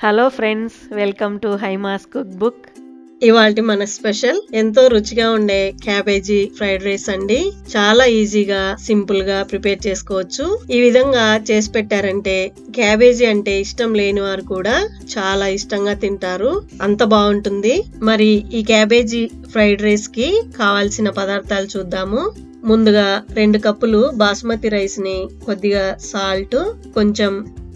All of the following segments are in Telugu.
Hello friends, welcome to Hyma's cook book. ఇవాల్టి మన స్పెషల్ ఎంతో రుచిగా ఉండే క్యాబేజీ ఫ్రైడ్ రైస్ అండి. చాలా ఈజీగా సింపుల్ గా ప్రిపేర్ చేసుకోవచ్చు. ఈ విధంగా చేసి పెట్టారంటే క్యాబేజీ అంటే ఇష్టం లేని వారు కూడా చాలా ఇష్టంగా తింటారు, అంత బాగుంటుంది. మరి ఈ క్యాబేజీ ఫ్రైడ్ రైస్ కి కావాల్సిన పదార్థాలు చూద్దాము. ముందుగా 2 కప్పులు బాస్మతి రైస్ ని కొద్దిగా సాల్ట్, కొంచెం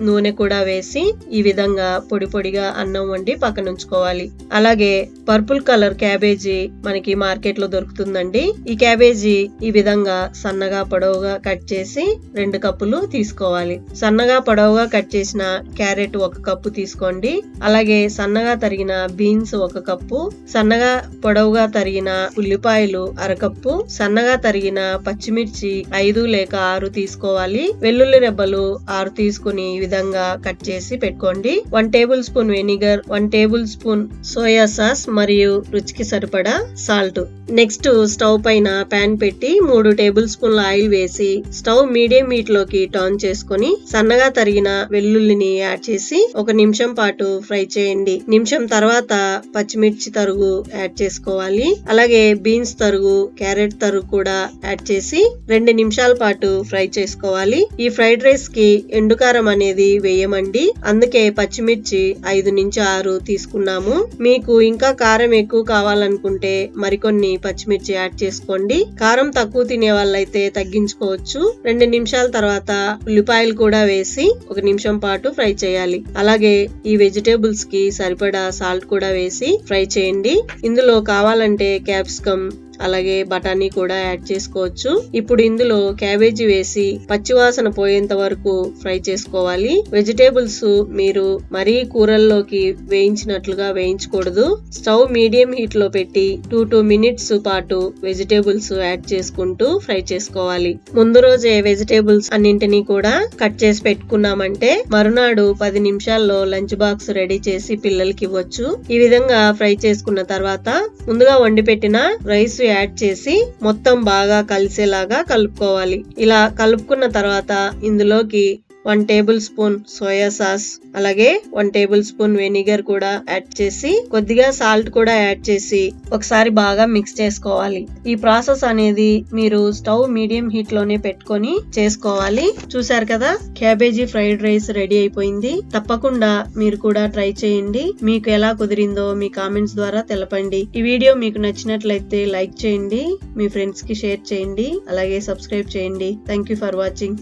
నూనె కూడా వేసి ఈ విధంగా పొడి పొడిగా అన్నం వండి పక్కన ఉంచుకోవాలి. అలాగే పర్పుల్ కలర్ క్యాబేజీ మనకి మార్కెట్ లో దొరుకుతుందండి. ఈ క్యాబేజీ ఈ విధంగా సన్నగా పొడవుగా కట్ చేసి 2 కప్పులు తీసుకోవాలి. సన్నగా పొడవుగా కట్ చేసిన క్యారెట్ 1 కప్పు తీసుకోండి. అలాగే సన్నగా తరిగిన బీన్స్ 1 కప్పు, సన్నగా పొడవుగా తరిగిన ఉల్లిపాయలు 1/2 కప్పు, సన్నగా తరిగిన పచ్చిమిర్చి 5 లేక 6 తీసుకోవాలి. వెల్లుల్లి రెబ్బలు 6 తీసుకుని ఈ విధంగా కట్ చేసి పెట్టుకోండి. 1 table spoon vinegar, 1 table spoon soya sauce మరియు రుచికి సరిపడా సాల్ట్. నెక్స్ట్ స్టవ్ పైన పాన్ పెట్టి 3 టేబుల్ స్పూన్ల ఆయిల్ వేసి స్టవ్ మీడియం హీట్ లోకి టర్న్ చేసుకుని సన్నగా తరిగిన వెల్లుల్లిని యాడ్ చేసి 1 నిమిషం పాటు ఫ్రై చేయండి. నిమిషం తర్వాత పచ్చిమిర్చి తరుగు యాడ్ చేసుకోవాలి. అలాగే బీన్స్ తరుగు, క్యారెట్ తరుగు కూడా యాడ్ చేసి 2 నిమిషాల పాటు ఫ్రై చేసుకోవాలి. ఈ ఫ్రైడ్ రైస్ కి ఎండుకారం అనేది వేయమండి, అందుకే పచ్చిమిర్చి 5 నుంచి 6 తీసుకున్నాము. మీకు ఇంకా కారం ఎక్కువ కావాలనుకుంటే మరికొన్ని పచ్చిమిర్చి యాడ్ చేసుకోండి. కారం తక్కువ తినే వాళ్ళైతే తగ్గించుకోవచ్చు. 2 నిమిషాల తర్వాత ఉల్లిపాయలు కూడా వేసి 1 నిమిషం పాటు ఫ్రై చేయాలి. అలాగే ఈ వెజిటేబుల్స్ కి సరిపడా సాల్ట్ కూడా వేసి ఫ్రై చేయండి. ఇందులో కావాలంటే క్యాప్సికమ్ అలాగే బఠానీ కూడా యాడ్ చేసుకోవచ్చు. ఇప్పుడు ఇందులో క్యాబేజీ వేసి పచ్చివాసన పోయేంత వరకు ఫ్రై చేసుకోవాలి. వెజిటేబుల్స్ మీరు మరీ కూరల్లోకి వేయించినట్లుగా వేయించకూడదు. స్టవ్ మీడియం హీట్ లో పెట్టి 2 మినిట్స్ పాటు వెజిటేబుల్స్ యాడ్ చేసుకుంటూ ఫ్రై చేసుకోవాలి. ముందు రోజే వెజిటేబుల్స్ అన్నింటినీ కూడా కట్ చేసి పెట్టుకున్నామంటే మరునాడు 10 నిమిషాల్లో లంచ్ బాక్స్ రెడీ చేసి పిల్లలకి ఇవ్వచ్చు. ఈ విధంగా ఫ్రై చేసుకున్న తర్వాత ముందుగా వండి పెట్టిన రైస్ యాడ్ చేసి మొత్తం బాగా కలిసేలాగా కలుపుకోవాలి. ఇలా కలుపుకున్న తర్వాత ఇందులోకి 1 టేబుల్ స్పూన్ సోయా సాస్, అలాగే 1 టేబుల్ స్పూన్ వెనిగర్ కూడా యాడ్ చేసి కొద్దిగా సాల్ట్ కూడా యాడ్ చేసి ఒకసారి బాగా మిక్స్ చేసుకోవాలి. ఈ ప్రాసెస్ అనేది మీరు స్టవ్ మీడియం హీట్ లోనే పెట్టుకొని చేసుకోవాలి. చూసారు కదా, క్యాబేజీ ఫ్రైడ్ రైస్ రెడీ అయిపోయింది. తప్పకుండా మీరు కూడా ట్రై చేయండి. మీకు ఎలా కుదిరిందో మీ కామెంట్స్ ద్వారా తెలపండి. ఈ వీడియో మీకు నచ్చినట్లయితే లైక్ చేయండి, మీ ఫ్రెండ్స్ కి షేర్ చేయండి, అలాగే సబ్స్క్రైబ్ చేయండి. Thank you for watching.